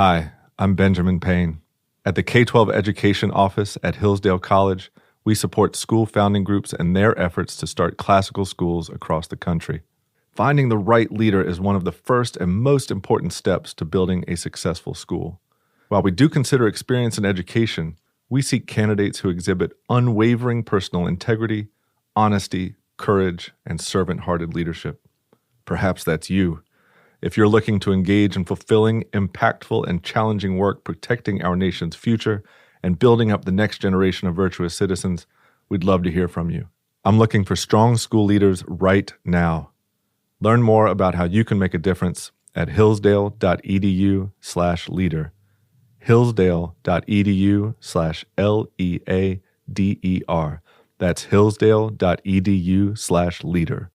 Hi, I'm Benjamin Payne. At the K-12 Education Office at Hillsdale College, we support school founding groups and their efforts to start classical schools across the country. Finding the right leader is one of the first and most important steps to building a successful school. While we do consider experience in education, we seek candidates who exhibit unwavering personal integrity, honesty, courage, and servant-hearted leadership. Perhaps that's you. If you're looking to engage in fulfilling, impactful, and challenging work protecting our nation's future and building up the next generation of virtuous citizens, we'd love to hear from you. I'm looking for strong school leaders right now. Learn more about how you can make a difference at hillsdale.edu/leader. hillsdale.edu/LEADER. That's hillsdale.edu/leader.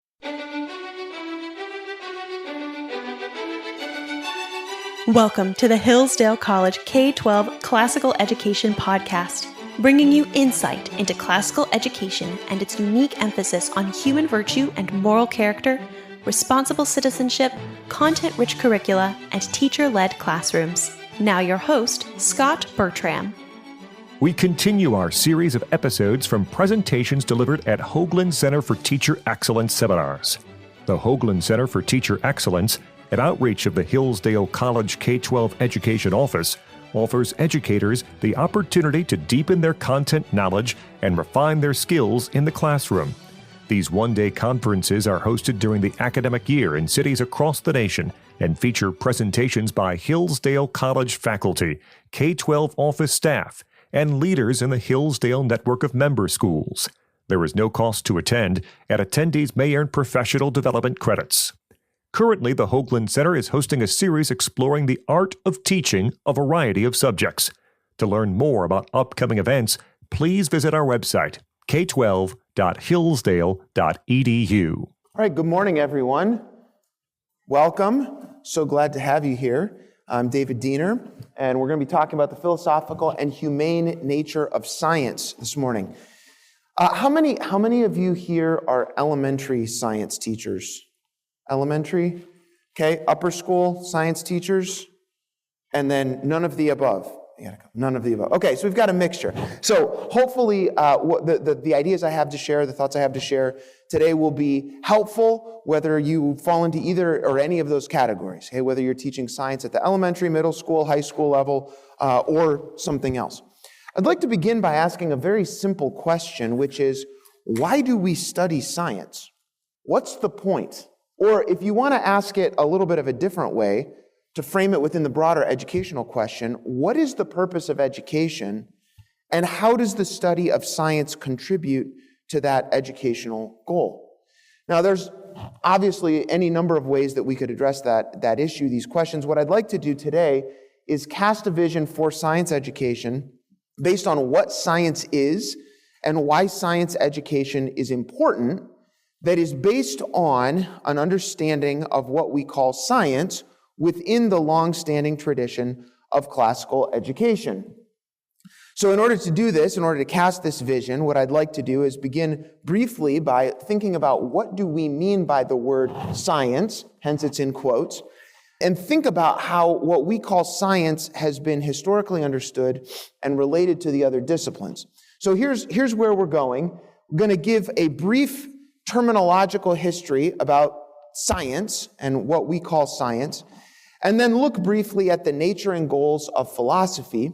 Welcome to the Hillsdale College K-12 Classical Education Podcast, bringing you insight into classical education and its unique emphasis on human virtue and moral character, responsible citizenship, content-rich curricula, and teacher-led classrooms. Now your host, Scott Bertram. We continue our series of episodes from presentations delivered at Hoogland Center for Teacher Excellence seminars. The Hoogland Center for Teacher Excellence, an outreach of the Hillsdale College K-12 Education Office, offers educators the opportunity to deepen their content knowledge and refine their skills in the classroom. These one-day conferences are hosted during the academic year in cities across the nation and feature presentations by Hillsdale College faculty, K-12 office staff, and leaders in the Hillsdale network of member schools. There is no cost to attend, and attendees may earn professional development credits. Currently, the Hoogland Center is hosting a series exploring the art of teaching a variety of subjects. To learn more about upcoming events, please visit our website, k12.hillsdale.edu. All right, good morning, everyone. Welcome. So glad to have you here. I'm David Diener, and we're going to be talking about the philosophical and humane nature of science this morning. How many of you here are elementary science teachers? Elementary, okay, upper school science teachers, and then none of the above. None of the above. Okay, so we've got a mixture. So hopefully the ideas I have to share, the thoughts I have to share today will be helpful, whether you fall into either or any of those categories, okay, whether you're teaching science at the elementary, middle school, high school level, or something else. I'd like to begin by asking a very simple question, which is, why do we study science? What's the point? Or if you want to ask it a little bit of a different way, to frame it within the broader educational question, what is the purpose of education, and how does the study of science contribute to that educational goal? Now, there's obviously any number of ways that we could address that issue, these questions. What I'd like to do today is cast a vision for science education based on what science is and why science education is important, that is based on an understanding of what we call science within the long-standing tradition of classical education. So in order to do this, in order to cast this vision, what I'd like to do is begin briefly by thinking about what do we mean by the word science, hence it's in quotes, and think about how what we call science has been historically understood and related to the other disciplines. So here's where we're going. We're going to give a brief terminological history about science and what we call science, and then look briefly at the nature and goals of philosophy,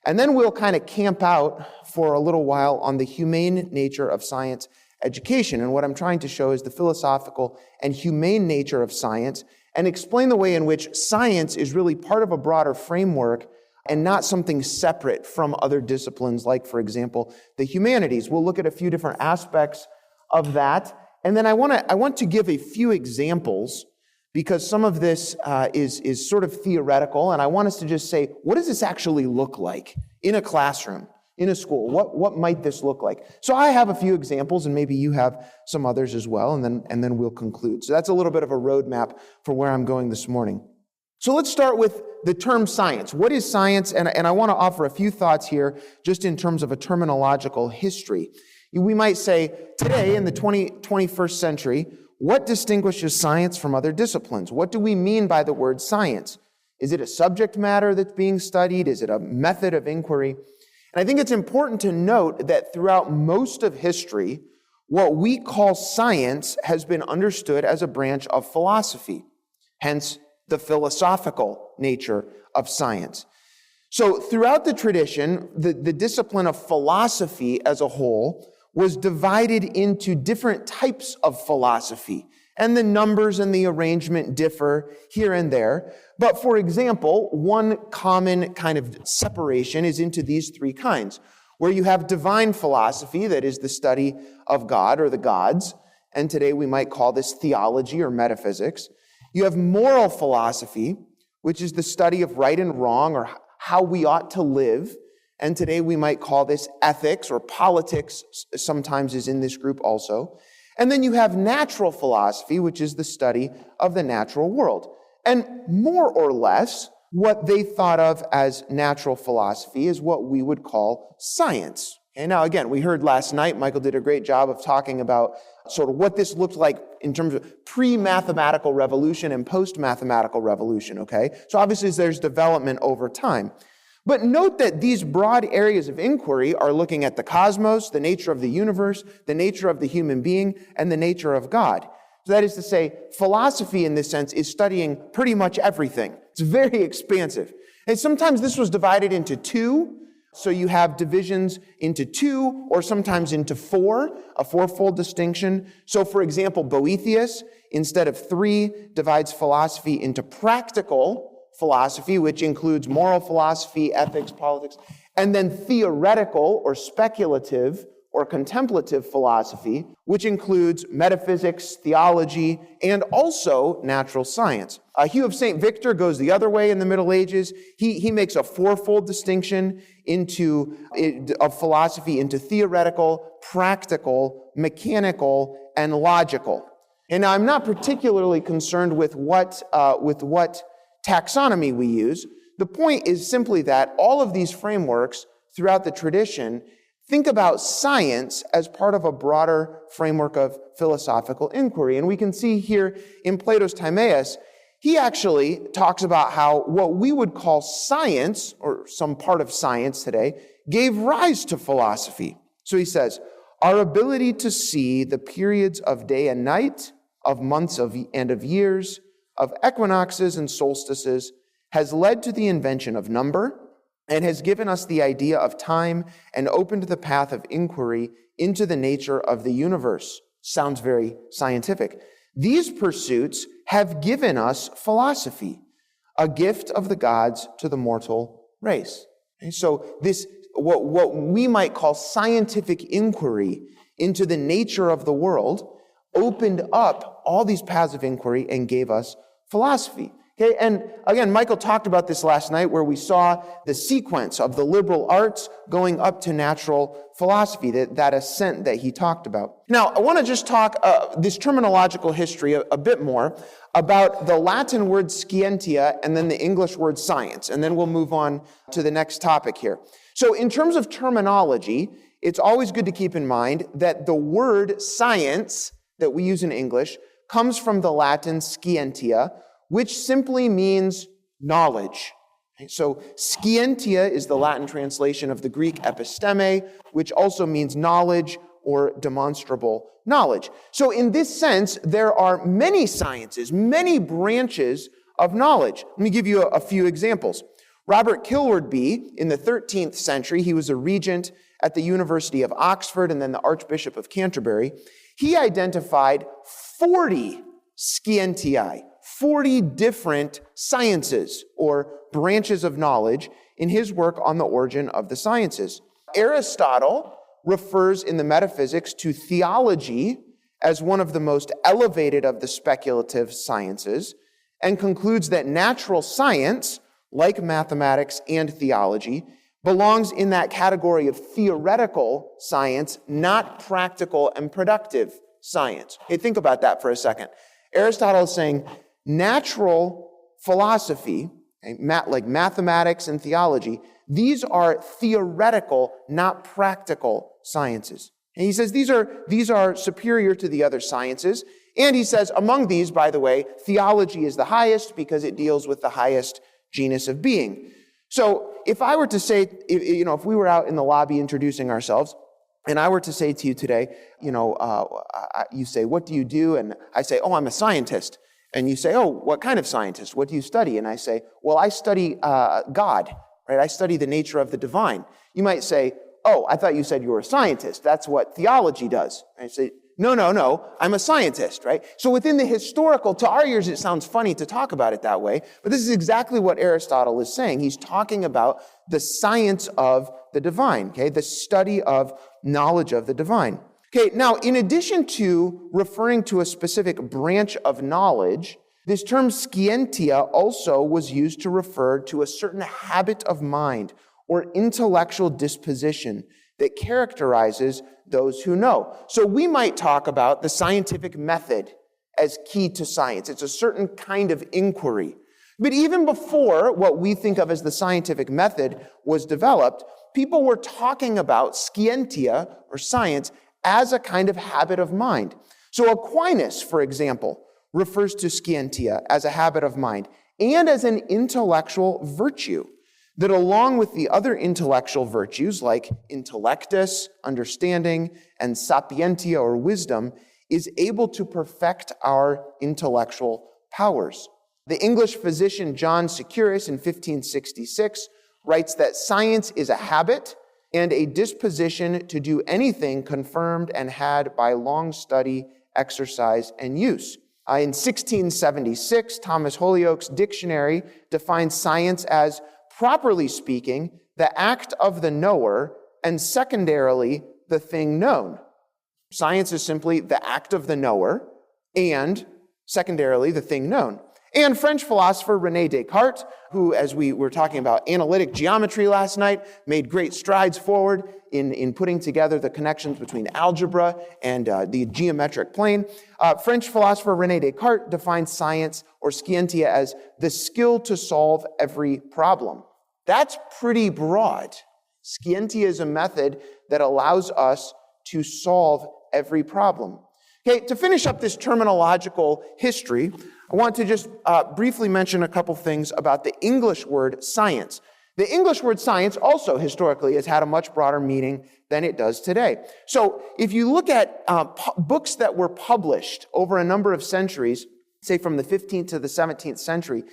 and then we'll kind of camp out for a little while on the humane nature of science education. And what I'm trying to show is the philosophical and humane nature of science, and explain the way in which science is really part of a broader framework and not something separate from other disciplines, like, for example, the humanities. We'll look at a few different aspects of that. And then I want to give a few examples, because some of this is sort of theoretical, and I want us to just say, what does this actually look like in a classroom, in a school? What might this look like? So I have a few examples, and maybe you have some others as well, and then we'll conclude. So that's a little bit of a roadmap for where I'm going this morning. So let's start with the term science. What is science? And I want to offer a few thoughts here, just in terms of a terminological history. We might say, today in the 21st century, what distinguishes science from other disciplines? What do we mean by the word science? Is it a subject matter that's being studied? Is it a method of inquiry? And I think it's important to note that throughout most of history, what we call science has been understood as a branch of philosophy, hence the philosophical nature of science. So throughout the tradition, the discipline of philosophy as a whole was divided into different types of philosophy, and the numbers and the arrangement differ here and there. But for example, one common kind of separation is into these three kinds, where you have divine philosophy, that is the study of God or the gods, and today we might call this theology or metaphysics. You have moral philosophy, which is the study of right and wrong or how we ought to live, and today we might call this ethics, or politics sometimes is in this group also. And then you have natural philosophy, which is the study of the natural world. And more or less, what they thought of as natural philosophy is what we would call science. Okay, now again, we heard last night, Michael did a great job of talking about sort of what this looked like in terms of pre-mathematical revolution and post-mathematical revolution, okay? So obviously there's development over time. But note that these broad areas of inquiry are looking at the cosmos, the nature of the universe, the nature of the human being, and the nature of God. So that is to say, philosophy in this sense is studying pretty much everything. It's very expansive. And sometimes this was divided into two. So you have divisions into two or sometimes into four, a fourfold distinction. So for example, Boethius, instead of three, divides philosophy into practical philosophy, which includes moral philosophy, ethics, politics, and then theoretical or speculative or contemplative philosophy, which includes metaphysics, theology, and also natural science. Hugh of St. Victor goes the other way in the Middle Ages. He makes a fourfold distinction of philosophy into theoretical, practical, mechanical, and logical. And now I'm not particularly concerned with what taxonomy we use. The point is simply that all of these frameworks throughout the tradition think about science as part of a broader framework of philosophical inquiry. And we can see here in Plato's Timaeus, he actually talks about how what we would call science, or some part of science today, gave rise to philosophy. So he says, our ability to see the periods of day and night, of months and of years, of equinoxes and solstices, has led to the invention of number, and has given us the idea of time and opened the path of inquiry into the nature of the universe. Sounds very scientific. These pursuits have given us philosophy, a gift of the gods to the mortal race. And so this, what we might call scientific inquiry into the nature of the world, opened up all these paths of inquiry and gave us philosophy. Okay, and again, Michael talked about this last night where we saw the sequence of the liberal arts going up to natural philosophy, that ascent that he talked about. Now, I want to just talk this terminological history a bit more about the Latin word scientia and then the English word science, and then we'll move on to the next topic here. So in terms of terminology, it's always good to keep in mind that the word science that we use in English comes from the Latin scientia, which simply means knowledge. So scientia is the Latin translation of the Greek episteme, which also means knowledge or demonstrable knowledge. So in this sense, there are many sciences, many branches of knowledge. Let me give you a few examples. Robert Kilwardby, in the 13th century, he was a regent at the University of Oxford and then the Archbishop of Canterbury. He identified 40 scientiae, 40 different sciences or branches of knowledge in his work on the origin of the sciences. Aristotle refers in the Metaphysics to theology as one of the most elevated of the speculative sciences and concludes that natural science, like mathematics and theology, belongs in that category of theoretical science, not practical and productive science. Hey, think about that for a second. Aristotle is saying natural philosophy, like mathematics and theology, these are theoretical, not practical sciences. And he says these are superior to the other sciences. And he says among these, by the way, theology is the highest because it deals with the highest genus of being. So if I were to say, if we were out in the lobby introducing ourselves, and I were to say to you today, you say, what do you do? And I say, oh, I'm a scientist. And you say, oh, what kind of scientist? What do you study? And I say, well, I study God, right? I study the nature of the divine. You might say, oh, I thought you said you were a scientist. That's what theology does. And I say, no, I'm a scientist, right? So within the historical, to our ears, it sounds funny to talk about it that way, but this is exactly what Aristotle is saying. He's talking about the science of the divine, okay? The study of knowledge of the divine. Okay, now, in addition to referring to a specific branch of knowledge, this term scientia also was used to refer to a certain habit of mind or intellectual disposition that characterizes those who know. So we might talk about the scientific method as key to science. It's a certain kind of inquiry. But even before what we think of as the scientific method was developed, people were talking about scientia, or science, as a kind of habit of mind. So Aquinas, for example, refers to scientia as a habit of mind and as an intellectual virtue that, along with the other intellectual virtues like intellectus, understanding, and sapientia, or wisdom, is able to perfect our intellectual powers. The English physician John Securus in 1566 writes that science is a habit and a disposition to do anything confirmed and had by long study, exercise, and use. In 1676, Thomas Holyoake's dictionary defines science as, properly speaking, the act of the knower, and secondarily, the thing known. Science is simply the act of the knower, and secondarily, the thing known. And French philosopher René Descartes, who, as we were talking about analytic geometry last night, made great strides forward in putting together the connections between algebra and the geometric plane. French philosopher René Descartes defines science, or scientia, as the skill to solve every problem. That's pretty broad. Scientia is a method that allows us to solve every problem. Okay, to finish up this terminological history, I want to just briefly mention a couple things about the English word science. The English word science also historically has had a much broader meaning than it does today. So if you look at books that were published over a number of centuries, say from the 15th to the 17th century,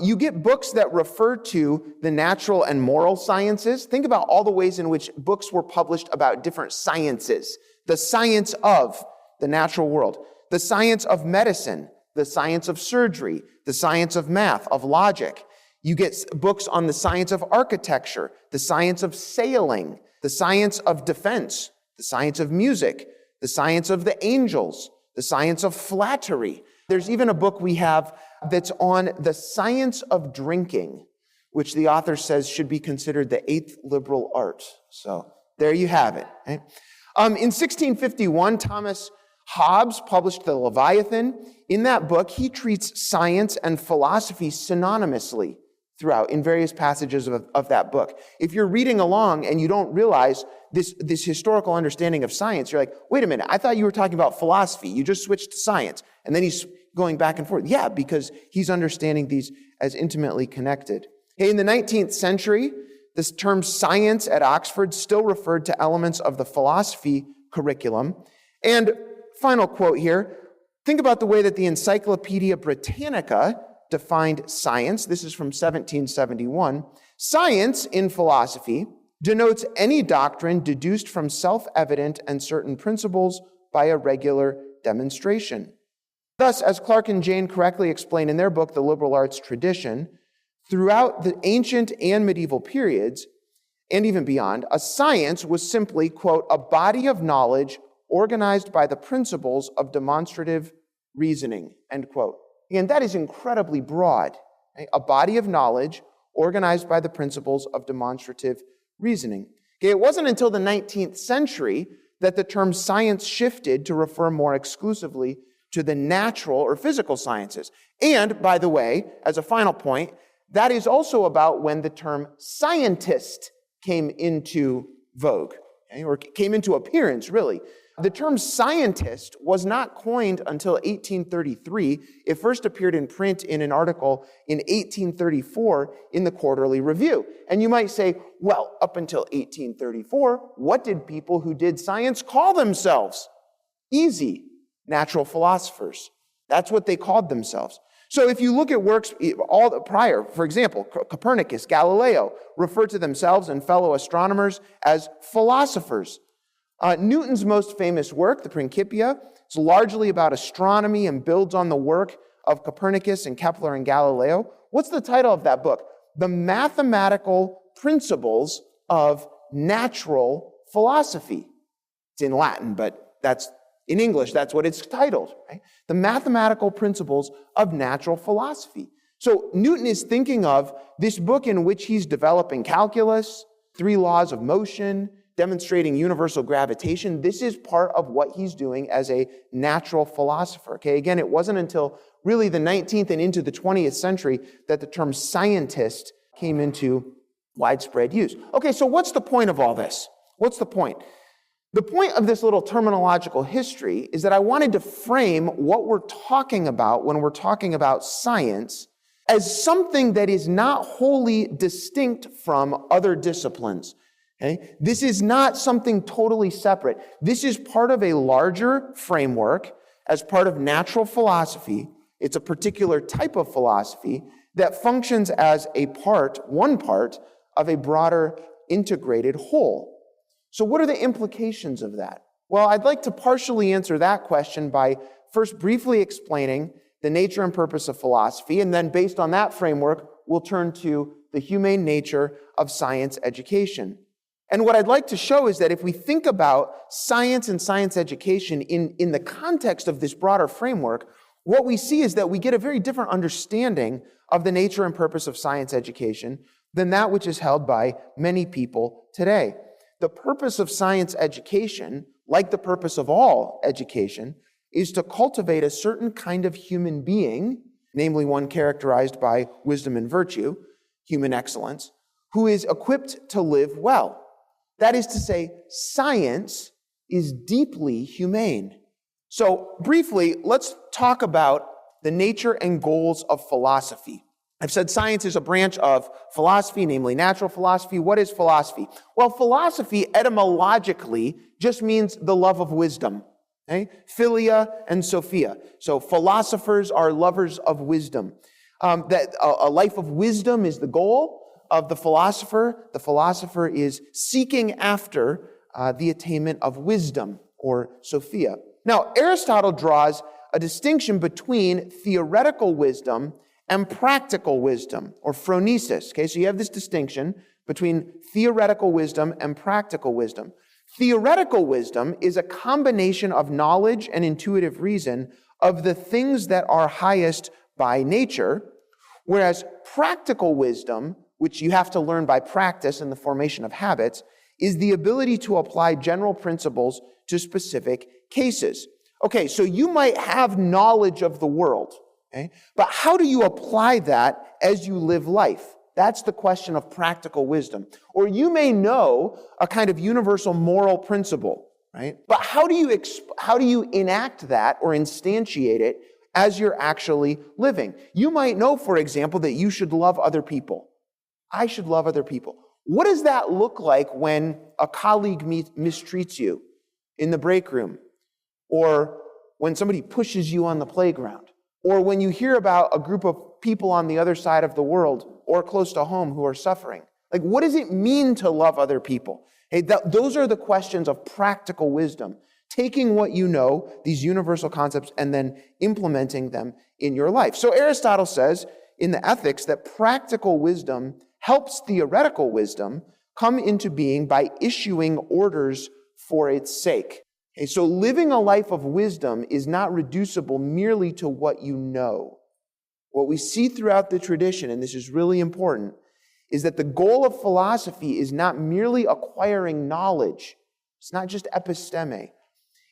you get books that refer to the natural and moral sciences. Think about all the ways in which books were published about different sciences. The science of the natural world, the science of medicine, the science of surgery, the science of math, of logic. You get books on the science of architecture, the science of sailing, the science of defense, the science of music, the science of the angels, the science of flattery. There's even a book we have that's on the science of drinking, which the author says should be considered the 8th liberal art. So there you have it. Right? In 1651, Thomas Hobbes published the Leviathan. In that book, he treats science and philosophy synonymously throughout in various passages of that book. If you're reading along and you don't realize this historical understanding of science, you're like, wait a minute, I thought you were talking about philosophy. You just switched to science. And then he's going back and forth. Yeah, because he's understanding these as intimately connected. Hey, in the 19th century, this term science at Oxford still referred to elements of the philosophy curriculum. And final quote here, think about the way that the Encyclopedia Britannica defined science. This is from 1771. Science in philosophy denotes any doctrine deduced from self-evident and certain principles by a regular demonstration. Thus, as Clark and Jane correctly explain in their book, The Liberal Arts Tradition, throughout the ancient and medieval periods, and even beyond, a science was simply, quote, a body of knowledge organized by the principles of demonstrative reasoning, end quote. Again, that is incredibly broad. Right? A body of knowledge organized by the principles of demonstrative reasoning. Okay, it wasn't until the 19th century that the term science shifted to refer more exclusively to the natural or physical sciences. And, by the way, as a final point, that is also about when the term scientist came into vogue, okay, or came into appearance, really. The term scientist was not coined until 1833. It first appeared in print in an article in 1834 in the Quarterly Review. And you might say, well, up until 1834, what did people who did science call themselves? Easy, natural philosophers. That's what they called themselves. So if you look at works all prior, for example, Copernicus, Galileo, referred to themselves and fellow astronomers as philosophers. Newton's most famous work, the Principia, is largely about astronomy and builds on the work of Copernicus and Kepler and Galileo. What's the title of that book? The Mathematical Principles of Natural Philosophy. It's in Latin, but in English, that's what it's titled, right? The Mathematical Principles of Natural Philosophy. So Newton is thinking of this book in which he's developing calculus, 3 laws of motion, demonstrating universal gravitation. This is part of what he's doing as a natural philosopher. Okay, again, it wasn't until really the 19th and into the 20th century that the term scientist came into widespread use. Okay, so what's the point of all this? What's the point? The point of this little terminological history is that I wanted to frame what we're talking about when we're talking about science as something that is not wholly distinct from other disciplines. Okay? This is not something totally separate. This is part of a larger framework as part of natural philosophy. It's a particular type of philosophy that functions as one part of a broader integrated whole. So what are the implications of that? Well, I'd like to partially answer that question by first briefly explaining the nature and purpose of philosophy, and then based on that framework, we'll turn to the humane nature of science education. And what I'd like to show is that if we think about science and science education in the context of this broader framework, what we see is that we get a very different understanding of the nature and purpose of science education than that which is held by many people today. The purpose of science education, like the purpose of all education, is to cultivate a certain kind of human being, namely one characterized by wisdom and virtue, human excellence, who is equipped to live well. That is to say, science is deeply humane. So briefly, let's talk about the nature and goals of philosophy. I've said science is a branch of philosophy, namely natural philosophy. What is philosophy? Well, philosophy etymologically just means the love of wisdom. Okay? Philia and Sophia. So philosophers are lovers of wisdom. That a life of wisdom is the goal of the philosopher. The philosopher is seeking after the attainment of wisdom, or Sophia. Now, Aristotle draws a distinction between theoretical wisdom and practical wisdom, or phronesis. Okay, so you have this distinction between theoretical wisdom and practical wisdom. Theoretical wisdom is a combination of knowledge and intuitive reason of the things that are highest by nature, whereas practical wisdom, which you have to learn by practice and the formation of habits, is the ability to apply general principles to specific cases. Okay, so you might have knowledge of the world, okay? But how do you apply that as you live life? That's the question of practical wisdom. Or you may know a kind of universal moral principle, right? But how do you enact that or instantiate it as you're actually living? You might know, for example, that you should love other people. I should love other people. What does that look like when a colleague mistreats you in the break room? Or when somebody pushes you on the playground? Or when you hear about a group of people on the other side of the world or close to home who are suffering? Like, what does it mean to love other people? Hey, those are the questions of practical wisdom. Taking what you know, these universal concepts, and then implementing them in your life. So Aristotle says in the Ethics that practical wisdom helps theoretical wisdom come into being by issuing orders for its sake. Okay, so living a life of wisdom is not reducible merely to what you know. What we see throughout the tradition, and this is really important, is that the goal of philosophy is not merely acquiring knowledge. It's not just episteme.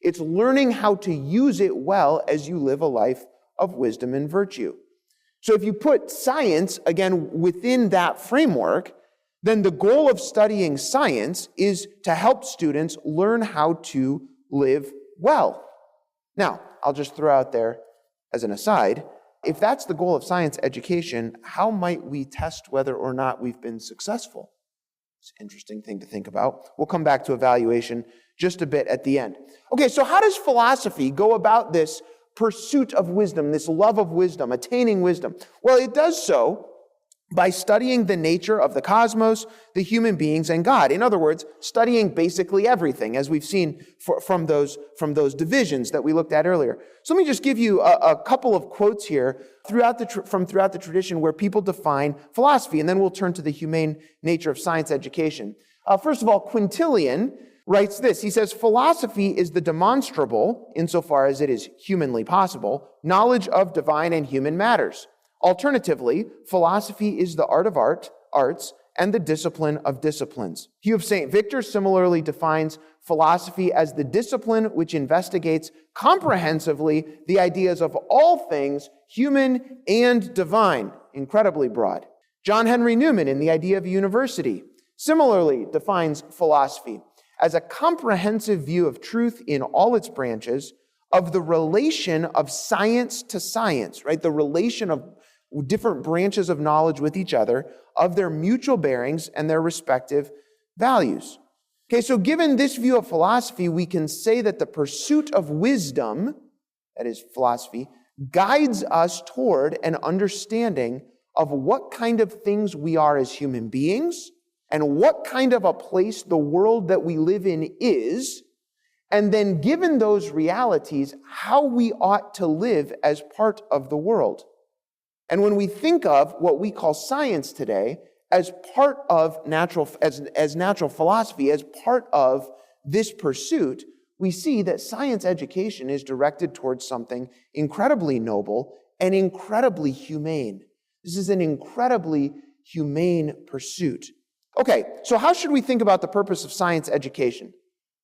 It's learning how to use it well as you live a life of wisdom and virtue. So if you put science, again, within that framework, then the goal of studying science is to help students learn how to live well. Now, I'll just throw out there as an aside, if that's the goal of science education, how might we test whether or not we've been successful? It's an interesting thing to think about. We'll come back to evaluation just a bit at the end. Okay, so how does philosophy go about this pursuit of wisdom, this love of wisdom, attaining wisdom? Well, it does so by studying the nature of the cosmos, the human beings, and God. In other words, studying basically everything, as we've seen from those divisions that we looked at earlier. So let me just give you a couple of quotes here from throughout the tradition where people define philosophy, and then we'll turn to the humane nature of science education. First of all, Quintilian writes this. He says, philosophy is the demonstrable, insofar as it is humanly possible, knowledge of divine and human matters. Alternatively, philosophy is the art of arts, and the discipline of disciplines. Hugh of St. Victor similarly defines philosophy as the discipline which investigates comprehensively the ideas of all things human and divine. Incredibly broad. John Henry Newman, in The Idea of a University, similarly defines philosophy as a comprehensive view of truth in all its branches, of the relation of science to science, right? The relation of different branches of knowledge with each other, of their mutual bearings and their respective values. Okay, so given this view of philosophy, we can say that the pursuit of wisdom, that is philosophy, guides us toward an understanding of what kind of things we are as human beings and what kind of a place the world that we live in is, and then given those realities, how we ought to live as part of the world. And when we think of what we call science today as part of natural philosophy, as part of this pursuit, we see that science education is directed towards something incredibly noble and incredibly humane. This is an incredibly humane pursuit. Okay, so how should we think about the purpose of science education?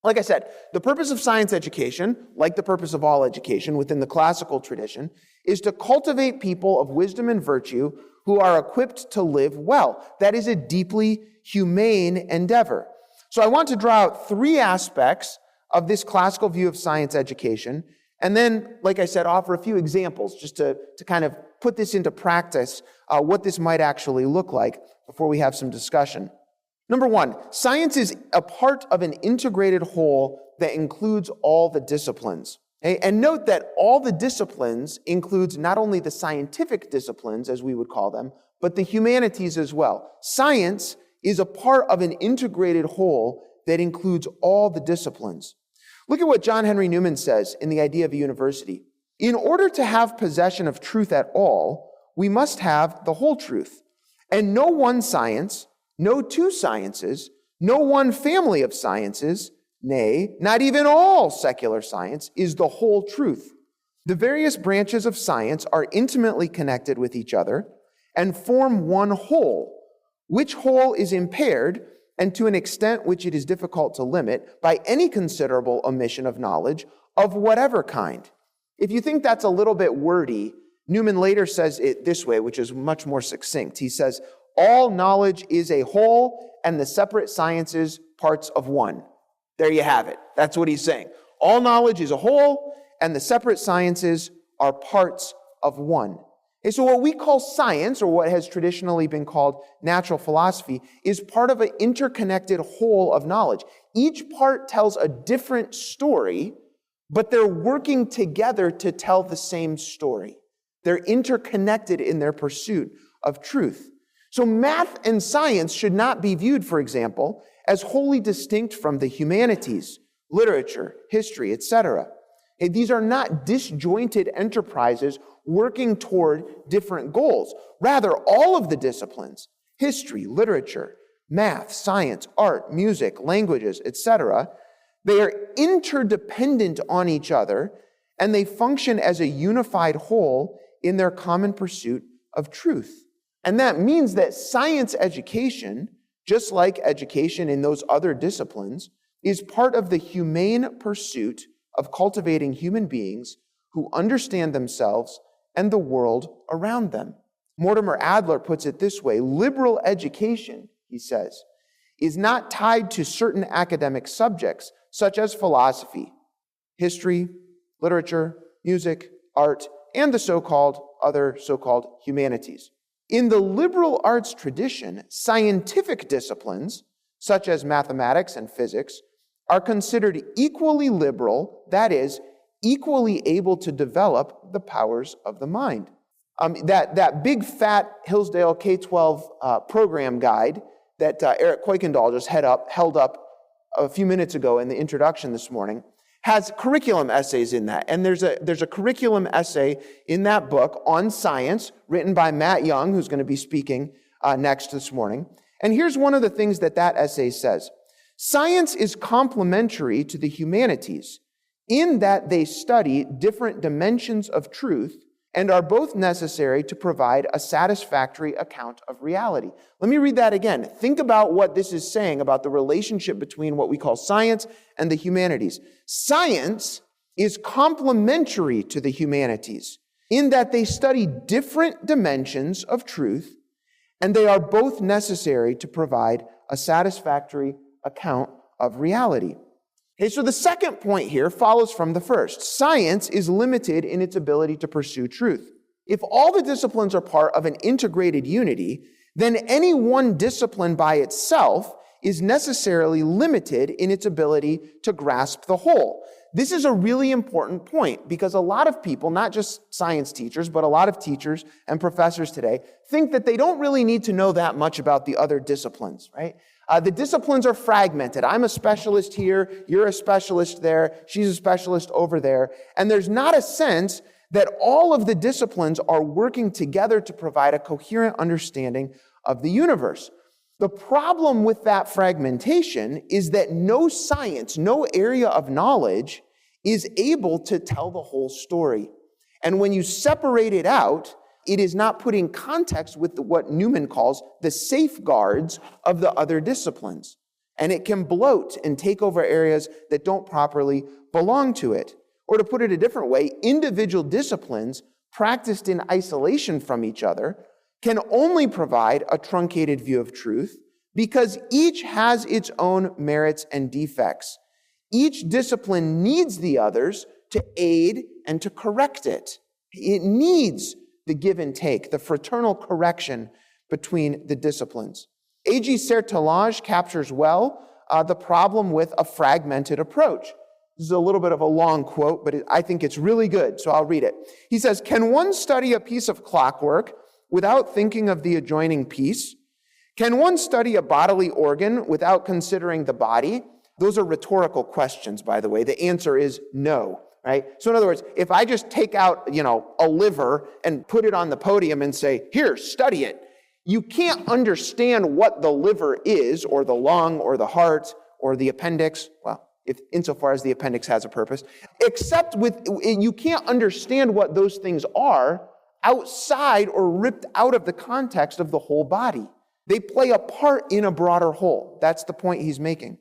Like I said, the purpose of science education, like the purpose of all education within the classical tradition, is to cultivate people of wisdom and virtue who are equipped to live well. That is a deeply humane endeavor. So I want to draw out three aspects of this classical view of science education, and then, like I said, offer a few examples just to kind of put this into practice, what this might actually look like before we have some discussion. Number one, science is a part of an integrated whole that includes all the disciplines. Okay? And note that all the disciplines includes not only the scientific disciplines, as we would call them, but the humanities as well. Science is a part of an integrated whole that includes all the disciplines. Look at what John Henry Newman says in The Idea of a University. In order to have possession of truth at all, we must have the whole truth. And no one science, no two sciences, no one family of sciences, nay, not even all secular science, is the whole truth. The various branches of science are intimately connected with each other and form one whole, which whole is impaired, and to an extent which it is difficult to limit, by any considerable omission of knowledge of whatever kind. If you think that's a little bit wordy, Newman later says it this way, which is much more succinct. He says, all knowledge is a whole, and the separate sciences parts of one. There you have it. That's what he's saying. All knowledge is a whole, and the separate sciences are parts of one. And so what we call science, or what has traditionally been called natural philosophy, is part of an interconnected whole of knowledge. Each part tells a different story, but they're working together to tell the same story. They're interconnected in their pursuit of truth. So math and science should not be viewed, for example, as wholly distinct from the humanities, literature, history, etc. These are not disjointed enterprises working toward different goals. Rather, all of the disciplines, history, literature, math, science, art, music, languages, etc., they are interdependent on each other, and they function as a unified whole in their common pursuit of truth. And that means that science education, just like education in those other disciplines, is part of the humane pursuit of cultivating human beings who understand themselves and the world around them. Mortimer Adler puts it this way: liberal education, he says, is not tied to certain academic subjects, such as philosophy, history, literature, music, art, and the other so-called humanities. In the liberal arts tradition, scientific disciplines, such as mathematics and physics, are considered equally liberal, that is, equally able to develop the powers of the mind. That big fat Hillsdale K-12 program guide that Eric Kuykendall just held up a few minutes ago in the introduction this morning has curriculum essays in that. And there's a curriculum essay in that book on science written by Matt Young, who's going to be speaking next this morning. And here's one of the things that essay says. Science is complementary to the humanities in that they study different dimensions of truth and are both necessary to provide a satisfactory account of reality. Let me read that again. Think about what this is saying about the relationship between what we call science and the humanities. Science is complementary to the humanities in that they study different dimensions of truth, and they are both necessary to provide a satisfactory account of reality. Okay, so the second point here follows from the first. Science is limited in its ability to pursue truth. If all the disciplines are part of an integrated unity, then any one discipline by itself is necessarily limited in its ability to grasp the whole. This is a really important point because a lot of people, not just science teachers, but a lot of teachers and professors today, think that they don't really need to know that much about the other disciplines, right? The disciplines are fragmented. I'm a specialist here, you're a specialist there, she's a specialist over there. And there's not a sense that all of the disciplines are working together to provide a coherent understanding of the universe. The problem with that fragmentation is that no science, no area of knowledge is able to tell the whole story. And when you separate it out, it is not put in context with what Newman calls the safeguards of the other disciplines. And it can bloat and take over areas that don't properly belong to it. Or to put it a different way, individual disciplines practiced in isolation from each other can only provide a truncated view of truth because each has its own merits and defects. Each discipline needs the others to aid and to correct it. It needs the give and take, the fraternal correction between the disciplines. A.G. Sertalage captures well the problem with a fragmented approach. This is a little bit of a long quote, but I think it's really good, so I'll read it. He says, "Can one study a piece of clockwork without thinking of the adjoining piece? Can one study a bodily organ without considering the body?" Those are rhetorical questions, by the way. The answer is no. Right? So in other words, if I just take out, a liver and put it on the podium and say, "Here, study it," you can't understand what the liver is, or the lung, or the heart, or the appendix. Well, insofar as the appendix has a purpose, you can't understand what those things are outside or ripped out of the context of the whole body. They play a part in a broader whole. That's the point he's making.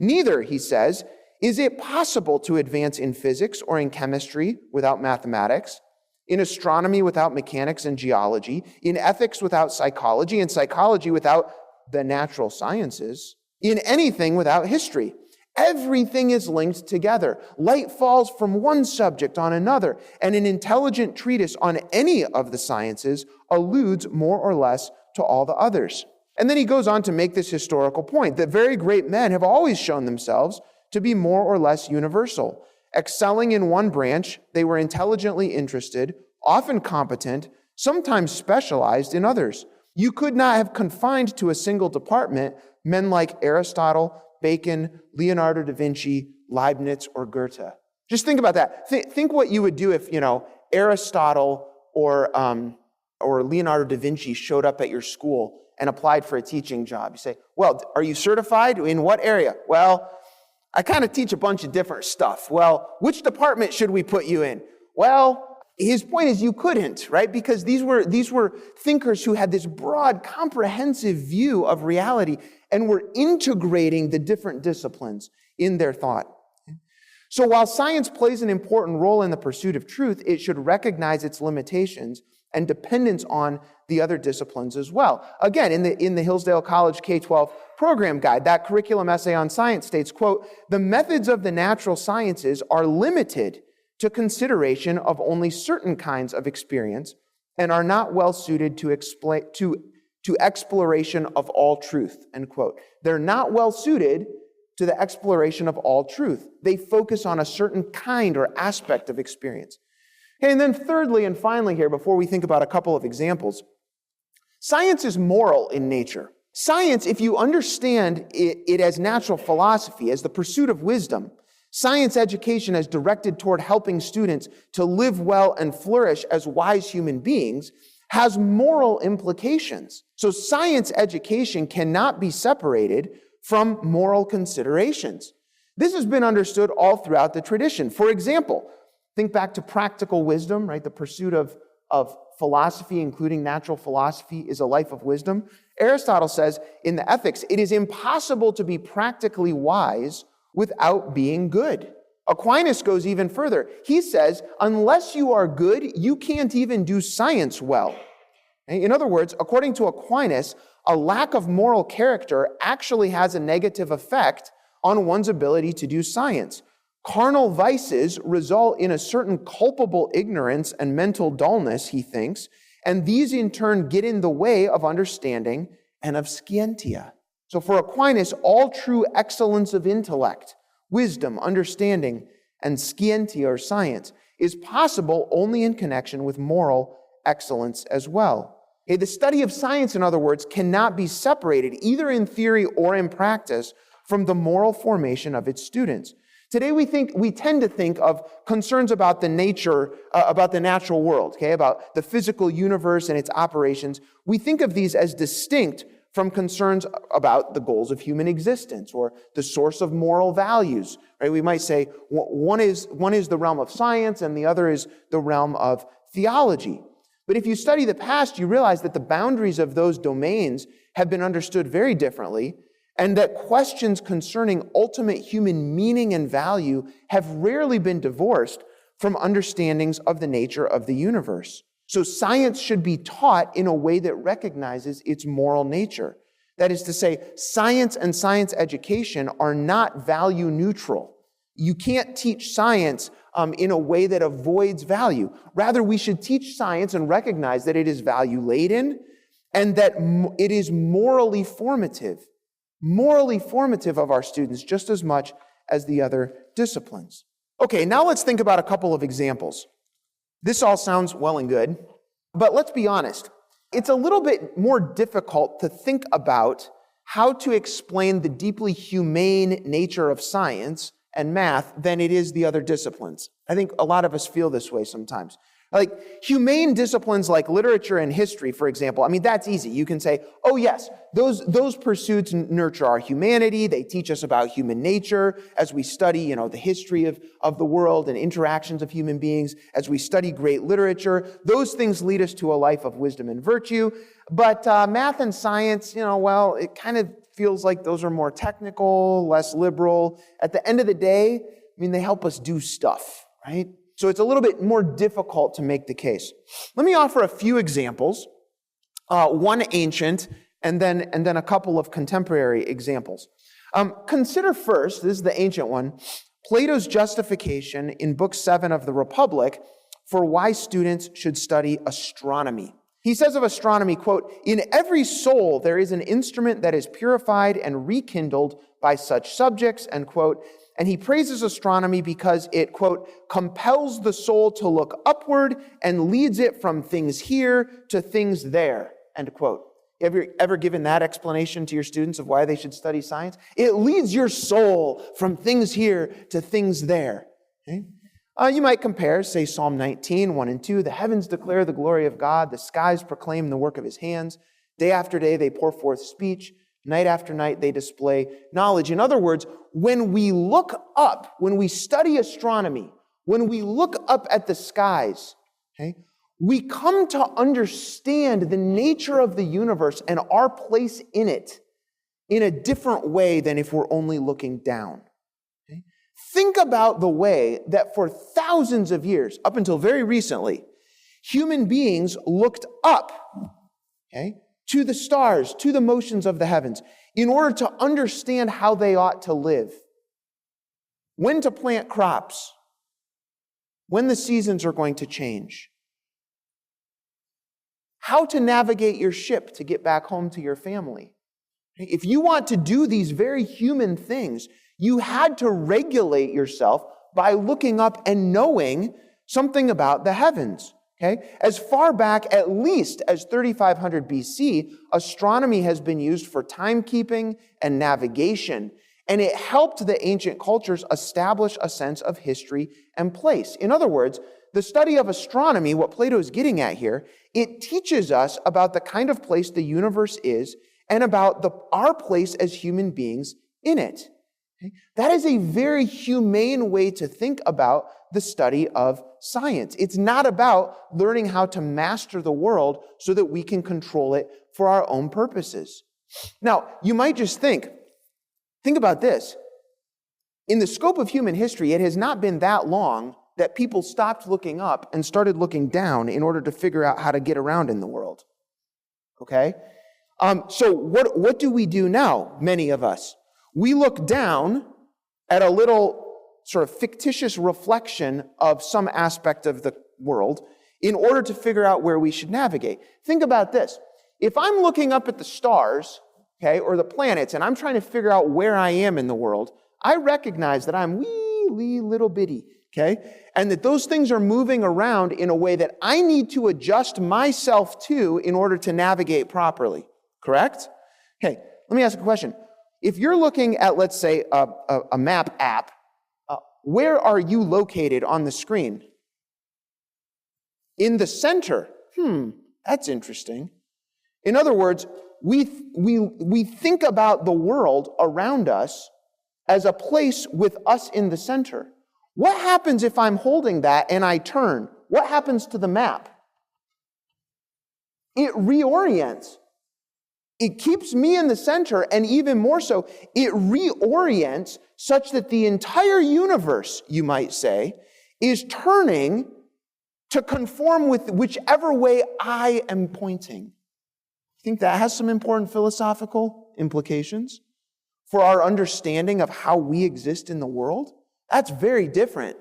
Neither, he says, is it possible to advance in physics or in chemistry without mathematics, in astronomy without mechanics and geology, in ethics without psychology, in psychology without the natural sciences, in anything without history? Everything is linked together. Light falls from one subject on another, and an intelligent treatise on any of the sciences alludes more or less to all the others. And then he goes on to make this historical point that very great men have always shown themselves to be more or less universal. Excelling in one branch, they were intelligently interested, often competent, sometimes specialized in others. You could not have confined to a single department men like Aristotle, Bacon, Leonardo da Vinci, Leibniz, or Goethe. Just think about that. Think what you would do if, Aristotle or Leonardo da Vinci showed up at your school and applied for a teaching job. You say, "Well, are you certified? In what area?" "Well, I kind of teach a bunch of different stuff." "Well, which department should we put you in?" Well, his point is you couldn't, right? Because these were thinkers who had this broad, comprehensive view of reality and were integrating the different disciplines in their thought. So while science plays an important role in the pursuit of truth, it should recognize its limitations and dependence on the other disciplines as well. Again, in the Hillsdale College K-12 program guide, that curriculum essay on science states, quote, "The methods of the natural sciences are limited to consideration of only certain kinds of experience and are not well suited to exploration of all truth," end quote. They're not well suited to the exploration of all truth. They focus on a certain kind or aspect of experience. Okay, and then thirdly and finally here, before we think about a couple of examples, science is moral in nature. Science, if you understand it as natural philosophy, as the pursuit of wisdom, science education as directed toward helping students to live well and flourish as wise human beings, has moral implications. So science education cannot be separated from moral considerations. This has been understood all throughout the tradition. For example, think back to practical wisdom, right? The pursuit of philosophy, including natural philosophy, is a life of wisdom. Aristotle says in the Ethics, it is impossible to be practically wise without being good. Aquinas goes even further. He says, unless you are good, you can't even do science well. In other words, according to Aquinas, a lack of moral character actually has a negative effect on one's ability to do science. Carnal vices result in a certain culpable ignorance and mental dullness, he thinks, and these in turn get in the way of understanding and of scientia. So for Aquinas, all true excellence of intellect, wisdom, understanding, and scientia or science is possible only in connection with moral excellence as well. Okay, the study of science, in other words, cannot be separated either in theory or in practice from the moral formation of its students. Today we tend to think of concerns about the nature, about the natural world, okay, about the physical universe and its operations. We think of these as distinct from concerns about the goals of human existence or the source of moral values, right? We might say one is the realm of science and the other is the realm of theology. But if you study the past, you realize that the boundaries of those domains have been understood very differently, and that questions concerning ultimate human meaning and value have rarely been divorced from understandings of the nature of the universe. So science should be taught in a way that recognizes its moral nature. That is to say, science and science education are not value neutral. You can't teach science in a way that avoids value. Rather, we should teach science and recognize that it is value-laden and that it is morally formative of our students just as much as the other disciplines. Okay, now let's think about a couple of examples. This all sounds well and good, but let's be honest. It's a little bit more difficult to think about how to explain the deeply humane nature of science and math than it is the other disciplines. I think a lot of us feel this way sometimes. Like humane disciplines like literature and history, for example, I mean, that's easy. You can say, oh yes, those pursuits nurture our humanity. They teach us about human nature as we study, the history of the world and interactions of human beings, as we study great literature. Those things lead us to a life of wisdom and virtue. But math and science, it kind of feels like those are more technical, less liberal. At the end of the day, they help us do stuff, right? So it's a little bit more difficult to make the case. Let me offer a few examples, one ancient and then a couple of contemporary examples. Consider first, this is the ancient one, Plato's justification in Book 7 of the Republic for why students should study astronomy. He says of astronomy, quote, "In every soul there is an instrument that is purified and rekindled by such subjects," end quote. And he praises astronomy because it, quote, "compels the soul to look upward and leads it from things here to things there," end quote. Ever given that explanation to your students of why they should study science? It leads your soul from things here to things there. Okay? You might compare, say, Psalm 19, 1 and 2, "The heavens declare the glory of God, the skies proclaim the work of his hands. Day after day they pour forth speech, night after night they display knowledge." In other words, when we look up, when we study astronomy, when we look up at the skies, okay, we come to understand the nature of the universe and our place in it in a different way than if we're only looking down. Okay? Think about the way that for thousands of years, up until very recently, human beings looked up, okay, to the stars, to the motions of the heavens, in order to understand how they ought to live, when to plant crops, when the seasons are going to change, how to navigate your ship to get back home to your family. If you want to do these very human things, you had to regulate yourself by looking up and knowing something about the heavens. Okay? As far back at least as 3500 BC, astronomy has been used for timekeeping and navigation, and it helped the ancient cultures establish a sense of history and place. In other words, the study of astronomy, what Plato is getting at here, it teaches us about the kind of place the universe is and about our place as human beings in it. Okay? That is a very humane way to think about the study of science. It's not about learning how to master the world so that we can control it for our own purposes. Now, you might just think about this. In the scope of human history, it has not been that long that people stopped looking up and started looking down in order to figure out how to get around in the world. Okay? So what do we do now, many of us? We look down at a little sort of fictitious reflection of some aspect of the world in order to figure out where we should navigate. Think about this. If I'm looking up at the stars, okay, or the planets, and I'm trying to figure out where I am in the world, I recognize that I'm wee little bitty, okay? And that those things are moving around in a way that I need to adjust myself to in order to navigate properly, correct? Okay, let me ask a question. If you're looking at, let's say, a map app, where are you located on the screen? In the center. That's interesting. In other words, we think about the world around us as a place with us in the center. What happens if I'm holding that and I turn? What happens to the map? It reorients. It keeps me in the center, and even more so, it reorients such that the entire universe, you might say, is turning to conform with whichever way I am pointing. I think that has some important philosophical implications for our understanding of how we exist in the world. That's very different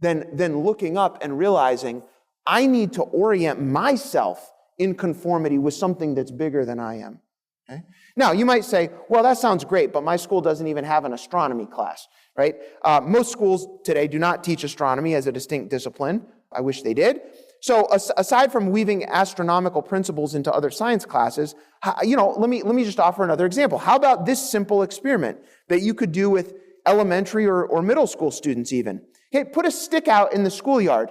than looking up and realizing I need to orient myself in conformity with something that's bigger than I am. Okay? Now, you might say, well, that sounds great, but my school doesn't even have an astronomy class, right? Most schools today do not teach astronomy as a distinct discipline. I wish they did. So aside from weaving astronomical principles into other science classes, let me just offer another example. How about this simple experiment that you could do with elementary or middle school students even? Okay, put a stick out in the schoolyard.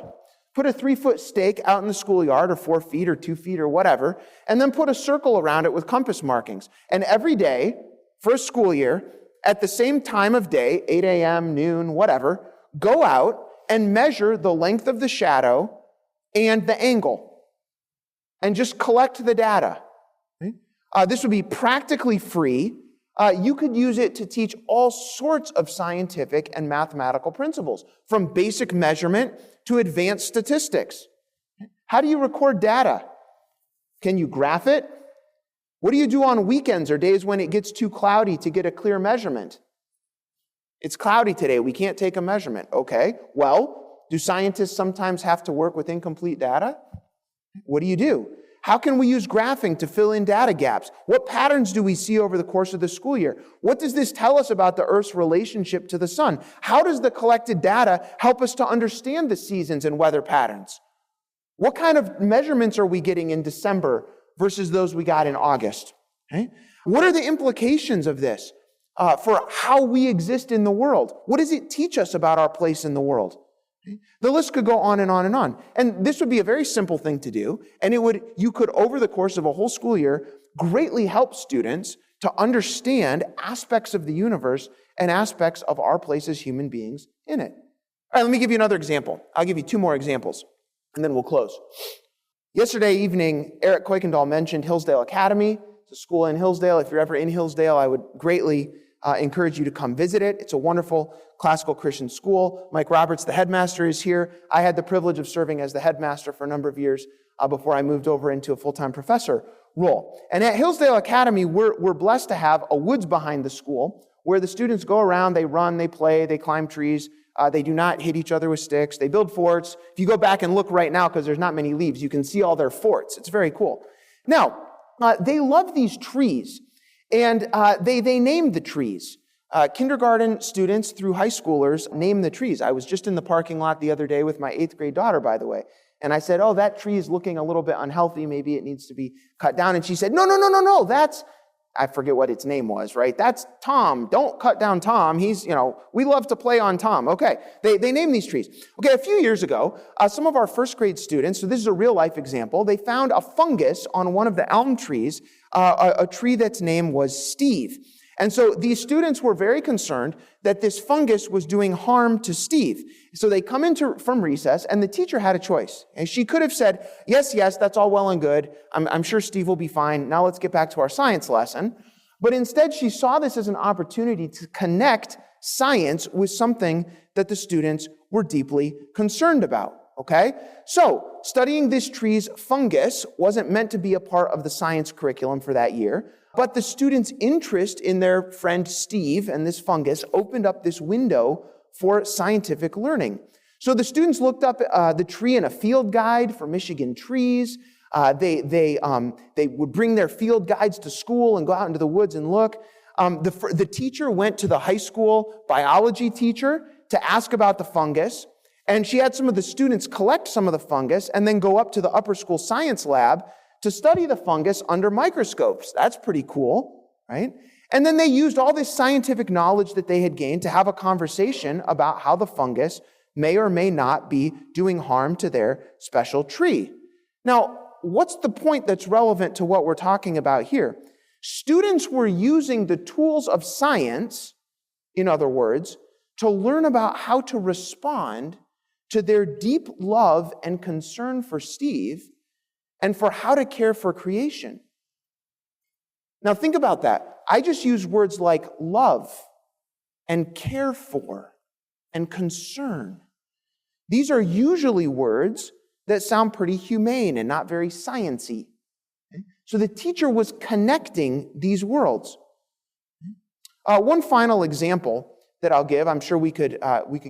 Put a 3-foot stake out in the schoolyard, or 4 feet or 2 feet or whatever, and then put a circle around it with compass markings. And every day, for a school year, at the same time of day, 8 a.m., noon, whatever, go out and measure the length of the shadow and the angle, and just collect the data. Okay? This would be practically free. You could use it to teach all sorts of scientific and mathematical principles, from basic measurement to advanced statistics. How do you record data? Can you graph it? What do you do on weekends or days when it gets too cloudy to get a clear measurement? It's cloudy today, we can't take a measurement. Okay, well, do scientists sometimes have to work with incomplete data? What do you do? How can we use graphing to fill in data gaps? What patterns do we see over the course of the school year? What does this tell us about the Earth's relationship to the sun? How does the collected data help us to understand the seasons and weather patterns? What kind of measurements are we getting in December versus those we got in August? Okay? What are the implications of this for how we exist in the world? What does it teach us about our place in the world? The list could go on and on and on. And this would be a very simple thing to do, and you could, over the course of a whole school year, greatly help students to understand aspects of the universe and aspects of our place as human beings in it. All right, let me give you another example. I'll give you 2 more examples, and then we'll close. Yesterday evening, Eric Kuykendall mentioned Hillsdale Academy. It's a school in Hillsdale. If you're ever in Hillsdale, I would greatly encourage you to come visit it. It's a wonderful classical Christian school. Mike Roberts, the headmaster, is here. I had the privilege of serving as the headmaster for a number of years before I moved over into a full-time professor role. And at Hillsdale Academy, we're blessed to have a woods behind the school where the students go around, they run, they play, they climb trees. They do not hit each other with sticks. They build forts. If you go back and look right now, because there's not many leaves, you can see all their forts. It's very cool. Now, they love these trees, and they named the trees. Kindergarten students through high schoolers name the trees. I was just in the parking lot the other day with my 8th grade daughter, by the way, and I said, oh, that tree is looking a little bit unhealthy. Maybe it needs to be cut down. And she said, no, that's, I forget what its name was, right? That's Tom. Don't cut down Tom. He's, we love to play on Tom. Okay, they name these trees. Okay, a few years ago, some of our first grade students, so this is a real life example, they found a fungus on one of the elm trees, a tree that's name was Steve. And so these students were very concerned that this fungus was doing harm to Steve. So they come from recess, and the teacher had a choice. And she could have said, yes, that's all well and good. I'm sure Steve will be fine. Now let's get back to our science lesson. But instead, she saw this as an opportunity to connect science with something that the students were deeply concerned about. Okay? So studying this tree's fungus wasn't meant to be a part of the science curriculum for that year. But the students' interest in their friend Steve and this fungus opened up this window for scientific learning. So the students looked up the tree in a field guide for Michigan trees. They would bring their field guides to school and go out into the woods and look. The teacher went to the high school biology teacher to ask about the fungus. And she had some of the students collect some of the fungus and then go up to the upper school science lab to study the fungus under microscopes. That's pretty cool, right? And then they used all this scientific knowledge that they had gained to have a conversation about how the fungus may or may not be doing harm to their special tree. Now, what's the point that's relevant to what we're talking about here? Students were using the tools of science, in other words, to learn about how to respond to their deep love and concern for Steve and for how to care for creation. Now think about that. I just use words like love and care for and concern. These are usually words that sound pretty humane and not very science-y. So the teacher was connecting these worlds. One final example that I'll give, I'm sure we could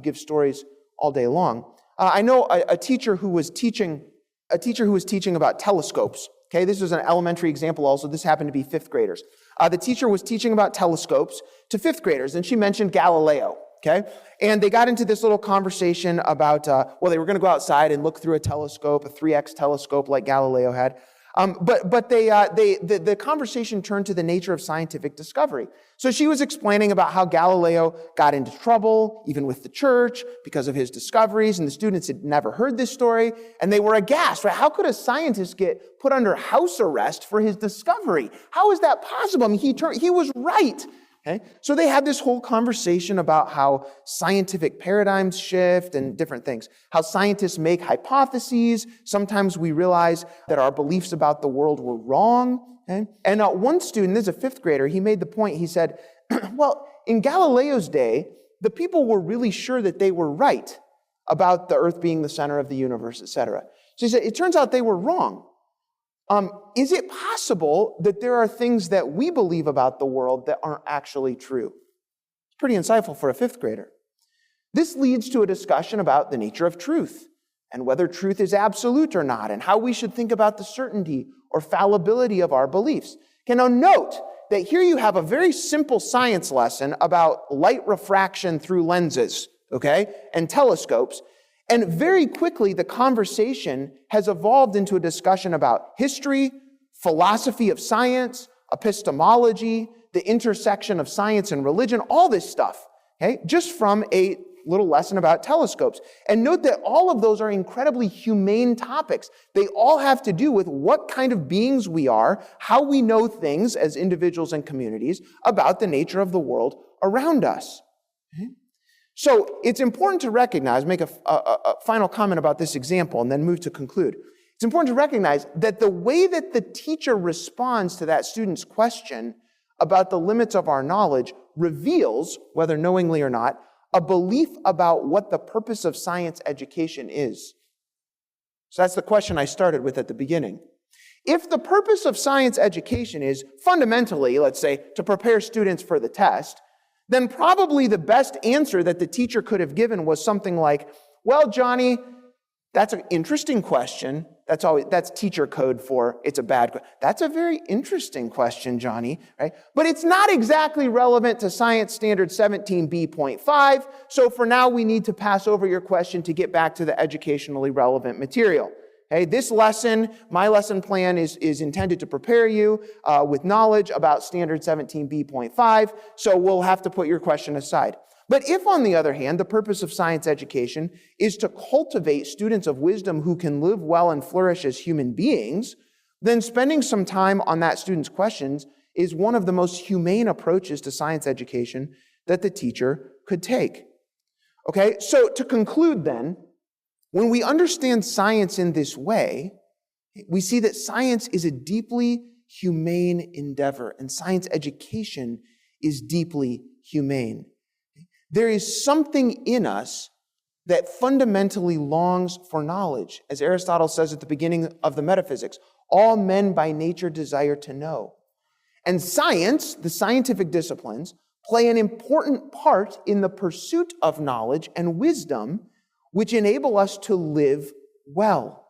give stories all day long. I know a teacher who was teaching about telescopes. Okay, this was an elementary example also. This happened to be 5th graders. The teacher was teaching about telescopes to 5th graders, and she mentioned Galileo. Okay, and they got into this little conversation about, they were going to go outside and look through a telescope, a 3X telescope like Galileo had. But the conversation turned to the nature of scientific discovery. So she was explaining about how Galileo got into trouble, even with the church, because of his discoveries, and the students had never heard this story, and they were aghast, right? How could a scientist get put under house arrest for his discovery? How is that possible? I mean, he was right. Okay? So they had this whole conversation about how scientific paradigms shift and different things, how scientists make hypotheses. Sometimes we realize that our beliefs about the world were wrong. Okay? And one student, this is a 5th grader, he made the point, he said, well, in Galileo's day, the people were really sure that they were right about the earth being the center of the universe, etc. So he said, it turns out they were wrong. Is it possible that there are things that we believe about the world that aren't actually true? It's pretty insightful for a 5th grader. This leads to a discussion about the nature of truth and whether truth is absolute or not, and how we should think about the certainty or fallibility of our beliefs. Okay, now note that here you have a very simple science lesson about light refraction through lenses, okay, and telescopes. And very quickly, the conversation has evolved into a discussion about history, philosophy of science, epistemology, the intersection of science and religion, all this stuff, okay, just from a little lesson about telescopes. And note that all of those are incredibly humane topics. They all have to do with what kind of beings we are, how we know things as individuals and communities about the nature of the world around us. Okay? So it's important to recognize, make a final comment about this example and then move to conclude. It's important to recognize that the way that the teacher responds to that student's question about the limits of our knowledge reveals, whether knowingly or not, a belief about what the purpose of science education is. So that's the question I started with at the beginning. If the purpose of science education is fundamentally, let's say, to prepare students for the test, then probably the best answer that the teacher could have given was something like, well, Johnny, that's an interesting question. That's teacher code for it's a bad question. That's a very interesting question, Johnny, right? But it's not exactly relevant to Science Standard 17B.5, so for now we need to pass over your question to get back to the educationally relevant material. Okay, this lesson, my lesson plan is intended to prepare you with knowledge about Standard 17B.5, so we'll have to put your question aside. But if, on the other hand, the purpose of science education is to cultivate students of wisdom who can live well and flourish as human beings, then spending some time on that student's questions is one of the most humane approaches to science education that the teacher could take. Okay, so to conclude then, when we understand science in this way, we see that science is a deeply humane endeavor, and science education is deeply humane. There is something in us that fundamentally longs for knowledge. As Aristotle says at the beginning of the Metaphysics, all men by nature desire to know. And science, the scientific disciplines, play an important part in the pursuit of knowledge and wisdom, which enable us to live well.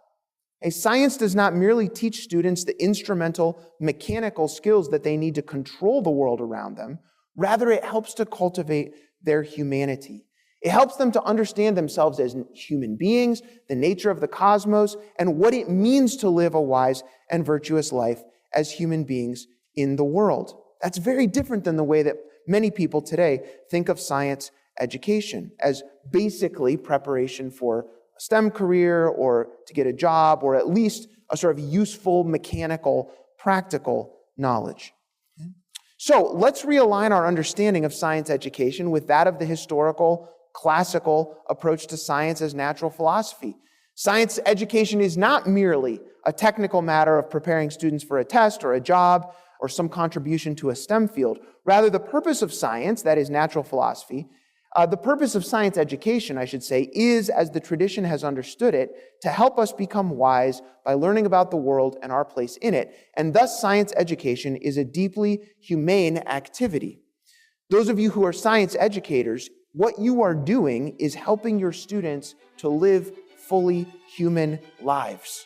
Science does not merely teach students the instrumental mechanical skills that they need to control the world around them. Rather, it helps to cultivate their humanity. It helps them to understand themselves as human beings, the nature of the cosmos, and what it means to live a wise and virtuous life as human beings in the world. That's very different than the way that many people today think of science education as basically preparation for a STEM career or to get a job or at least a sort of useful, mechanical, practical knowledge. So let's realign our understanding of science education with that of the historical, classical approach to science as natural philosophy. Science education is not merely a technical matter of preparing students for a test or a job or some contribution to a STEM field. Rather, the purpose of science, that is natural philosophy, the purpose of science education, I should say, is, as the tradition has understood it, to help us become wise by learning about the world and our place in it. And thus, science education is a deeply humane activity. Those of you who are science educators, what you are doing is helping your students to live fully human lives.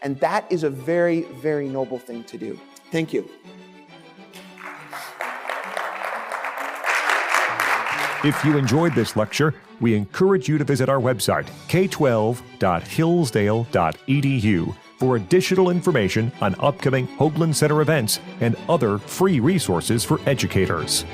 And that is a very, very noble thing to do. Thank you. If you enjoyed this lecture, we encourage you to visit our website, k12.hillsdale.edu, for additional information on upcoming Hoogland Center events and other free resources for educators.